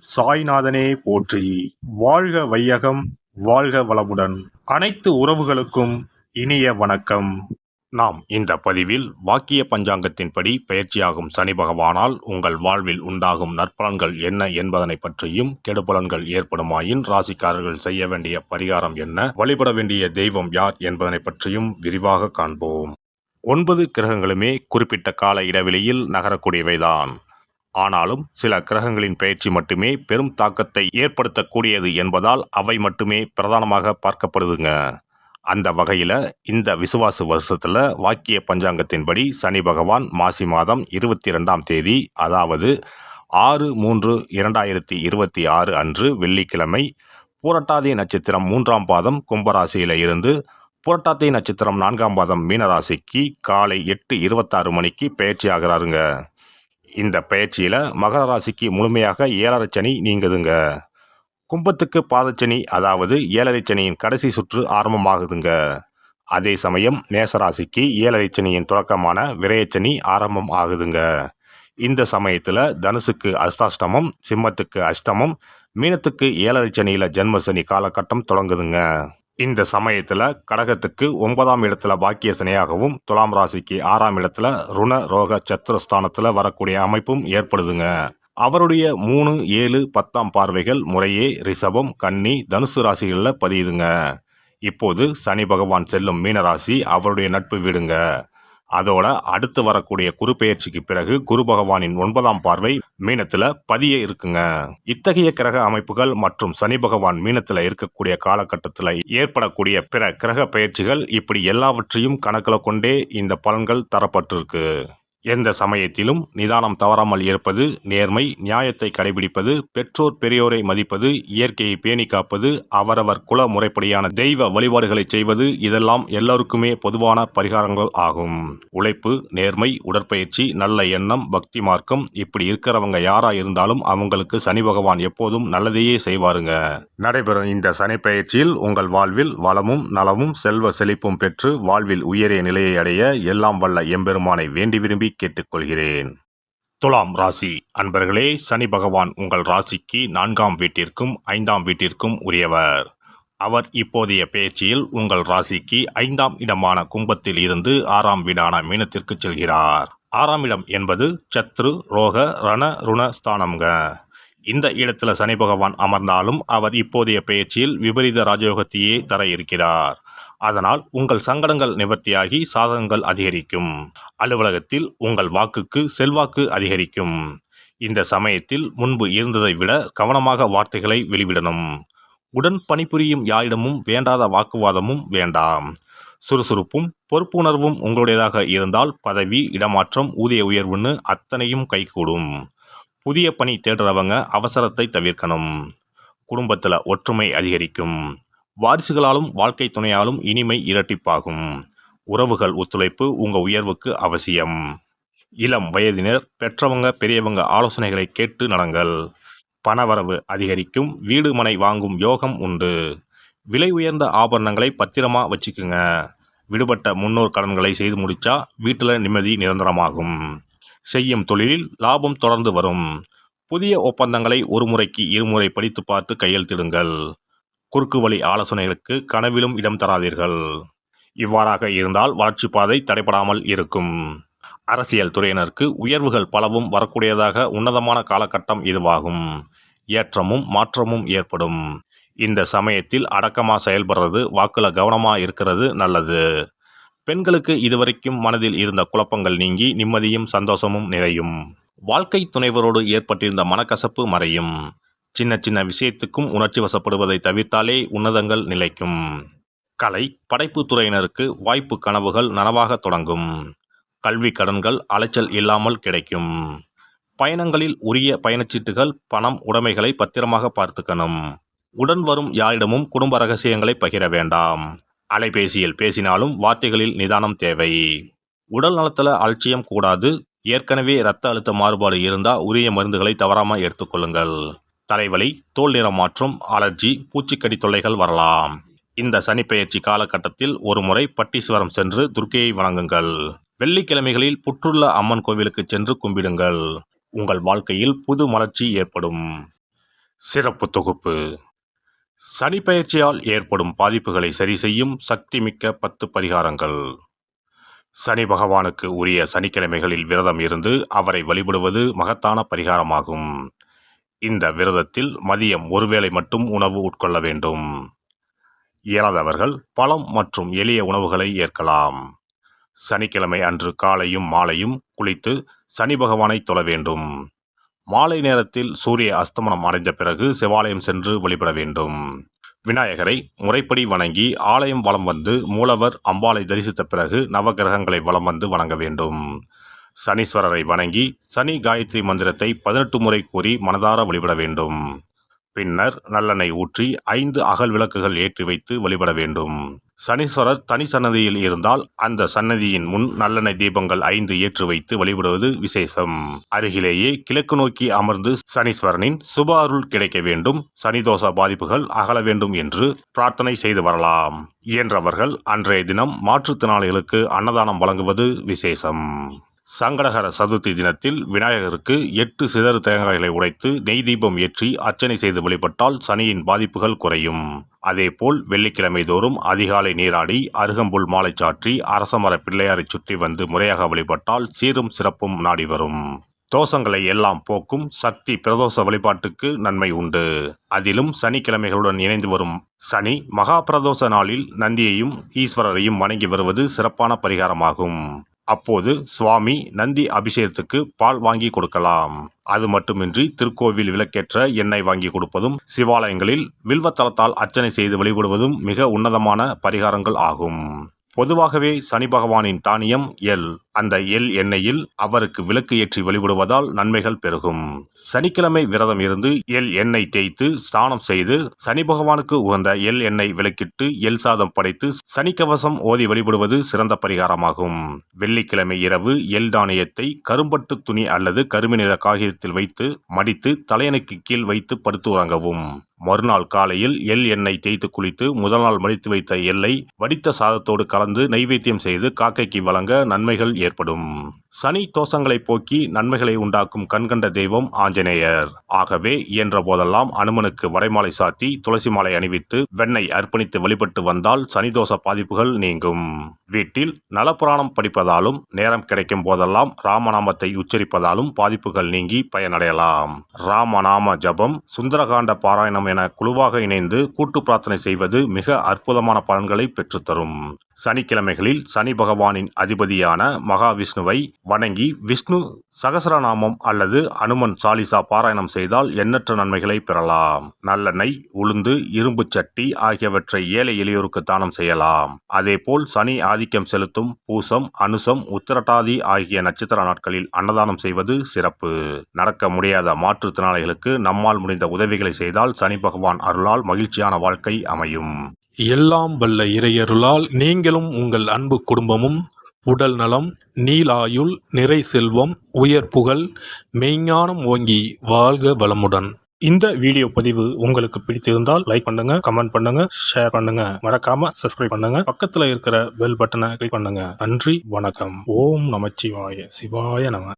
சாய்நாதனே போற்றி. வாழ்க வையகம், வாழ்க வளமுடன். அனைத்து உறவுகளுக்கும் இனிய வணக்கம். நாம் இந்த பதிவில் வாக்கிய பஞ்சாங்கத்தின்படி பெயர்ச்சியாகும் சனி பகவானால் உங்கள் வாழ்வில் உண்டாகும் நற்பலன்கள் என்ன என்பதனை பற்றியும், கெடுபலன்கள் ஏற்படுமாயின் ராசிக்காரர்கள் செய்ய வேண்டிய பரிகாரம் என்ன, வழிபட வேண்டிய தெய்வம் யார் என்பதனை பற்றியும் விரிவாக காண்போம். 9 கிரகங்களுமே குறிப்பிட்ட கால இடைவெளியில் நகரக்கூடியவைதான். ஆனாலும் சில கிரகங்களின் பெயர்ச்சி மட்டுமே பெரும் தாக்கத்தை ஏற்படுத்தக்கூடியது என்பதால் அவை மட்டுமே பிரதானமாக பார்க்கப்படுதுங்க. அந்த வகையில் இந்த விசுவாச வருஷத்தில் வாக்கிய பஞ்சாங்கத்தின்படி சனி பகவான் மாசி மாதம் 22ஆம் தேதி, அதாவது 6/3/2026 அன்று வெள்ளிக்கிழமை, பூரட்டாதி நட்சத்திரம் 3ஆம் பாதம் கும்பராசியில் இருந்து புரட்டாதி நட்சத்திரம் 4ஆம் பாதம் மீனராசிக்கு காலை 8:26 மணிக்கு பெயர்ச்சி ஆகிறாருங்க. இந்த பெயர்ச்சியில் மகர ராசிக்கு முழுமையாக 7.5 சனி நீங்குதுங்க. கும்பத்துக்கு பாதச்சனி, அதாவது 7.5 சனியின் கடைசி சுற்று ஆரம்பமாகுதுங்க. அதே சமயம் மேசராசிக்கு 7.5 சனியின் தொடக்கமான விரயச்சனி ஆரம்பம் ஆகுதுங்க. இந்த சமயத்தில் தனுசுக்கு அஷ்டாஷ்டமம், சிம்மத்துக்கு அஷ்டமம், மீனத்துக்கு 7.5 சனியில் ஜென்மசனி காலகட்டம் தொடங்குதுங்க. இந்த சமயத்தில் கடகத்துக்கு 9ஆம் இடத்துல பாக்கிய சனியாகவும், துலாம் ராசிக்கு 6ஆம் இடத்துல ருண ரோக சத்துருஸ்தானத்தில் வரக்கூடிய அமைப்பும் ஏற்படுதுங்க. அவருடைய 3, 7, 10ஆம் பார்வைகள் முறையே ரிஷபம், கன்னி, தனுசு ராசிகளில் பதியுதுங்க. இப்போது சனி பகவான் செல்லும் மீனராசி அவருடைய நட்பு வீடுங்க. அதோட அடுத்து வரக்கூடிய குரு பெயர்ச்சிக்கு பிறகு குரு பகவானின் 9ஆம் பார்வை மீனத்துல பதிய இருக்குங்க. இத்தகைய கிரக அமைப்புகள் மற்றும் சனி பகவான் மீனத்துல இருக்கக்கூடிய காலகட்டத்தில் ஏற்படக்கூடிய பிற கிரக பெயர்ச்சிகள், இப்படி எல்லாவற்றையும் கணக்கில் கொண்டே இந்த பலன்கள் தரப்பட்டிருக்கு. எந்த சமயத்திலும் நிதானம் தவறாமல் இருப்பது, நேர்மை, நியாயத்தை கடைபிடிப்பது, பெற்றோர் பெரியோரை மதிப்பது, இயற்கையை பேணி காப்பது, அவரவர் குல முறைப்படியான தெய்வ வழிபாடுகளை செய்வது, இதெல்லாம் எல்லோருக்குமே பொதுவான பரிகாரங்கள் ஆகும். உழைப்பு, நேர்மை, உடற்பயிற்சி, நல்ல எண்ணம், பக்தி மார்க்கம், இப்படி இருக்கிறவங்க யாரா இருந்தாலும் அவங்களுக்கு சனி பகவான் எப்போதும் நல்லதையே செய்வாருங்க. நடைபெறும் இந்த சனி பெயர்ச்சியில் உங்கள் வாழ்வில் வளமும் நலமும் செல்வ செழிப்பும் பெற்று வாழ்வில் உயரிய நிலையை அடைய எல்லாம் வல்ல எம்பெருமானை வேண்டி விரும்பி கேட்டுக்கொள்கிறேன். துலாம் ராசி அன்பர்களே, சனி பகவான் உங்கள் ராசிக்கு 4ஆம் வீட்டிற்கும் 5ஆம் வீட்டிற்கும் உரியவர். அவர் இப்போதைய பெயர்ச்சியில் உங்கள் ராசிக்கு 5ஆம் இடமான கும்பத்தில் இருந்து 6ஆம் வீடான மீனத்திற்கு செல்கிறார். 6ஆம் இடம் என்பது சத்ரு, ரோக, ரண, ருண ஸ்தானம்ங்க. இந்த இடத்துல சனி பகவான் அமர்ந்தாலும் அவர் இப்போதைய பெயர்ச்சியில் விபரீத ராஜயோகத்தையே தர இருக்கிறார். அதனால் உங்கள் சங்கடங்கள் நிவர்த்தியாகி சாதகங்கள் அதிகரிக்கும். அலுவலகத்தில் உங்கள் வாக்குக்கு செல்வாக்கு அதிகரிக்கும். இந்த சமயத்தில் முன்பு இருந்ததை விட கவனமாக வார்த்தைகளை வெளிவிடணும். உடன் பணிபுரியும் யாரிடமும் வேண்டாத வாக்குவாதமும் வேண்டாம். சுறுசுறுப்பும் பொறுப்புணர்வும் உங்களுடையதாக இருந்தால் பதவி, இடமாற்றம், ஊதிய உயர்வுன்னு அத்தனையும் கைகூடும். புதிய பணி தேடுறவங்க அவசரத்தை தவிர்க்கணும். குடும்பத்தில் ஒற்றுமை அதிகரிக்கும். வாரிசுகளாலும் வாழ்க்கை துணையாலும் இனிமை இரட்டிப்பாகும். உறவுகள் ஒத்துழைப்பு உங்கள் உயர்வுக்கு அவசியம். இளம் வயதினர், பெற்றவங்க பெரியவங்க ஆலோசனைகளை கேட்டு நடங்கள். பணவரவு அதிகரிக்கும். வீடு மனை வாங்கும் யோகம் உண்டு. விலை உயர்ந்த ஆபரணங்களை பத்திரமா வச்சுக்குங்க. விடுபட்ட முன்னோர் கடன்களை செய்து முடிச்சா வீட்டில் நிம்மதி நிரந்தரமாகும். செய்யும் தொழிலில் லாபம் தொடர்ந்து வரும். புதிய ஒப்பந்தங்களை ஒரு முறைக்கு இருமுறை படித்து பார்த்து கையெழுத்திடுங்கள். குறுக்கு வழி ஆலோசனைகளுக்கு கனவிலும் இடம் தராதீர்கள். இவ்வாறாக இருந்தால் வளர்ச்சி பாதை தடைபடாமல் இருக்கும். அரசியல் துறையினருக்கு உயர்வுகள் பலவும் வரக்கூடியதாக உன்னதமான காலகட்டம் இதுவாகும். ஏற்றமும் மாற்றமும் ஏற்படும். இந்த சமயத்தில் அடக்கமாக செயல்படுறது, வாக்குல கவனமாக இருக்கிறது நல்லது. பெண்களுக்கு இதுவரைக்கும் மனதில் இருந்த குழப்பங்கள் நீங்கி நிம்மதியும் சந்தோஷமும் நிறையும். வாழ்க்கை துணைவரோடு ஏற்பட்டிருந்த மனக்கசப்பு மறையும். சின்ன சின்ன விஷயத்துக்கும் உணர்ச்சி வசப்படுவதை தவிர்த்தாலே உன்னதங்கள் நிலைக்கும். கலை, படைப்பு துறையினருக்கு வாய்ப்பு கனவுகள் நனவாக தொடங்கும். கல்வி கடன்கள் அலைச்சல் இல்லாமல் கிடைக்கும். பயணங்களில் உரிய பயணச்சீட்டுகள், பணம், உடைமைகளை பத்திரமாக பார்த்துக்கணும். உடன் வரும் யாரிடமும் குடும்ப ரகசியங்களை பகிர வேண்டாம். அலைபேசியில் பேசினாலும் வார்த்தைகளில் நிதானம் தேவை. உடல் நலத்தில் அலட்சியம் கூடாது. ஏற்கனவே இரத்த அழுத்த மாறுபாடு இருந்தால் உரிய மருந்துகளை தவறாமல் எடுத்துக்கொள்ளுங்கள். தலைவலி, தோல் நிற மாற்றம், அலர்ஜி, பூச்சிக்கடி தொல்லைகள் வரலாம். இந்த சனிப்பெயர்ச்சி காலகட்டத்தில் ஒரு முறை பட்டீஸ்வரம் சென்று துர்க்கையை வணங்குங்கள். வெள்ளிக்கிழமைகளில் புற்றுள்ள அம்மன் கோவிலுக்கு சென்று கும்பிடுங்கள். உங்கள் வாழ்க்கையில் புது மலர்ச்சி ஏற்படும். சிறப்பு தொகுப்பு. சனி பெயர்ச்சியால் ஏற்படும் பாதிப்புகளை சரி செய்யும் சக்திமிக்க 10 பரிகாரங்கள். சனி பகவானுக்கு உரிய சனிக்கிழமைகளில் விரதம் இருந்து அவரை வழிபடுவது மகத்தான பரிகாரமாகும். இந்த விரதத்தில் மதியம் ஒருவேளை மட்டும் உணவு உட்கொள்ள வேண்டும். இயலாதவர்கள் பழம் மற்றும் எளிய உணவுகளை ஏற்கலாம். சனிக்கிழமை அன்று காலையும் மாலையும் குளித்து சனி பகவானை தொழ வேண்டும். மாலை நேரத்தில் சூரிய அஸ்தமனம் அடைந்த பிறகு சிவாலயம் சென்று வழிபட வேண்டும். விநாயகரை முறைப்படி வணங்கி ஆலயம் வலம் வந்து மூலவர் அம்பாளை தரிசித்த பிறகு நவகிரகங்களை வலம் வந்து வணங்க வேண்டும். சனீஸ்வரரை வணங்கி சனி காயத்ரி மந்திரத்தை 18 முறை கூறி மனதார வழிபட வேண்டும். பின்னர் நல்லெண்ணெய் ஊற்றி 5 அகல் விளக்குகள் ஏற்றி வைத்து வழிபட வேண்டும். சனீஸ்வரர் தனி சன்னதியில் இருந்தால் அந்த சன்னதியின் முன் நல்லெண்ணெய் தீபங்கள் 5 ஏற்றி வைத்து வழிபடுவது விசேஷம். அருகிலேயே கிழக்கு நோக்கி அமர்ந்து சனீஸ்வரனின் சுப அருள் கிடைக்க வேண்டும், சனிதோஷ பாதிப்புகள் அகல வேண்டும் என்று பிரார்த்தனை செய்து வரலாம். இயன்றவர்கள் அன்றைய தினம் மாற்றுத்திறனாளிகளுக்கு அன்னதானம் வழங்குவது விசேஷம். சங்கடகர சதுர்த்தி தினத்தில் விநாயகருக்கு 8 சிதறு தேங்காய்களை உடைத்து நெய் தீபம் ஏற்றி அர்ச்சனை செய்து வழிபட்டால் சனியின் பாதிப்புகள் குறையும். அதேபோல் வெள்ளிக்கிழமை தோறும் அதிகாலை நீராடி அருகம்புல் மாலை சாற்றி அரசமர பிள்ளையாரை சுற்றி வந்து முறையாக வழிபட்டால் சீரும் சிறப்பும் நாடி வரும். தோஷங்களை எல்லாம் போக்கும் சக்தி பிரதோஷ வழிபாட்டுக்கு நன்மை உண்டு. அதிலும் சனிக்கிழமைகளுடன் இணைந்து வரும் சனி மகா பிரதோஷ நாளில் நந்தியையும் ஈஸ்வரரையும் வணங்கி வருவது சிறப்பான பரிகாரமாகும். அப்போது சுவாமி நந்தி அபிஷேகத்துக்கு பால் வாங்கி கொடுக்கலாம். அது மட்டுமின்றி திருக்கோவில் விளக்கேற்ற எண்ணெய் வாங்கி கொடுப்பதும் சிவாலயங்களில் வில்வத்தலத்தால் அர்ச்சனை செய்து வழிபடுவதும் மிக உன்னதமான பரிகாரங்கள் ஆகும். பொதுவாகவே சனி பகவானின் தானியம் எள். அந்த எள் எண்ணெயில் அவருக்கு விளக்கு ஏற்றி வழிபடுவதால் நன்மைகள் பெருகும். சனிக்கிழமை விரதம் இருந்து எள் எண்ணெய் தேய்த்து ஸ்நானம் செய்து சனி பகவானுக்கு உகந்த எள் எண்ணெய் விளக்கிட்டு எள் சாதம் படைத்து சனிக்கவசம் ஓதி வழிபடுவது சிறந்த பரிகாரமாகும். வெள்ளிக்கிழமை இரவு எள் தானியத்தை கரும்பட்டு துணி அல்லது கருமை நிற காகிதத்தில் வைத்து மடித்து தலையணைக்கு கீழ் வைத்து படுத்து உறங்கவும். மறுநாள் காலையில் எள் எண்ணெய் தேய்த்து குளித்து முதல் நாள் மடித்து வைத்த எள்ளை வடித்த சாதத்தோடு கலந்து நைவேத்தியம் செய்து காக்கைக்கு வழங்க நன்மைகள் ஏற்படும். சனி தோஷங்களை போக்கி நன்மைகளை உண்டாக்கும் கண்கண்ட தெய்வம் ஆஞ்சநேயர். ஆகவே இயன்ற போதெல்லாம் அனுமனுக்கு வடைமாலை சாத்தி துளசி மாலை அணிவித்து வெண்ணெய் அர்ப்பணித்து வழிபட்டு வந்தால் சனிதோஷ பாதிப்புகள் நீங்கும். வீட்டில் நலப்புராணம் படிப்பதாலும் நேரம் கிடைக்கும் போதெல்லாம் ராமநாமத்தை உச்சரிப்பதாலும் பாதிப்புகள் நீங்கி பயனடையலாம். ராமநாம ஜபம், சுந்தரகாண்ட பாராயணம் என குழுவாக இணைந்து கூட்டு பிரார்த்தனை செய்வது மிக அற்புதமான பலன்களை பெற்றுத்தரும். சனிக்கிழமைகளில் சனி பகவானின் அதிபதியான மகாவிஷ்ணுவை வணங்கி விஷ்ணு சகசரநாமம் அல்லது அனுமன் சாலிசா பாராயணம் செய்தால் எண்ணற்ற நன்மைகளை பெறலாம். நல்லெண்ணெய், உளுந்து, இரும்பு சட்டி ஆகியவற்றை ஏழை எளியோருக்கு தானம் செய்யலாம். அதேபோல் சனி ஆதிக்கம் செலுத்தும் பூசம், அனுசம், உத்திரட்டாதி ஆகிய நட்சத்திர நாட்களில் அன்னதானம் செய்வது சிறப்பு. நடக்க முடியாத மாற்றுத்திறனாளிகளுக்கு நம்மால் முடிந்த உதவிகளை செய்தால் சனி பகவான் அருளால் மகிழ்ச்சியான வாழ்க்கை அமையும். எல்லாம் வல்ல இறையருளால் நீங்களும் உங்கள் அன்பு குடும்பமும் உடல் நலம், நீலாயுள், நிறை செல்வம், உயர் புகழ், மெய்ஞானம் ஓங்கி வாழ்க வளமுடன். இந்த வீடியோ பதிவு உங்களுக்கு பிடித்திருந்தால் லைக் பண்ணுங்க, கமெண்ட் பண்ணுங்க, ஷேர் பண்ணுங்க, மறக்காம சப்ஸ்கிரைப் பண்ணுங்க, பக்கத்துல இருக்கிற பெல் பட்டனை கிளிக் பண்ணுங்க. நன்றி, வணக்கம். ஓம் நமச்சிவாய. சிவாய நம.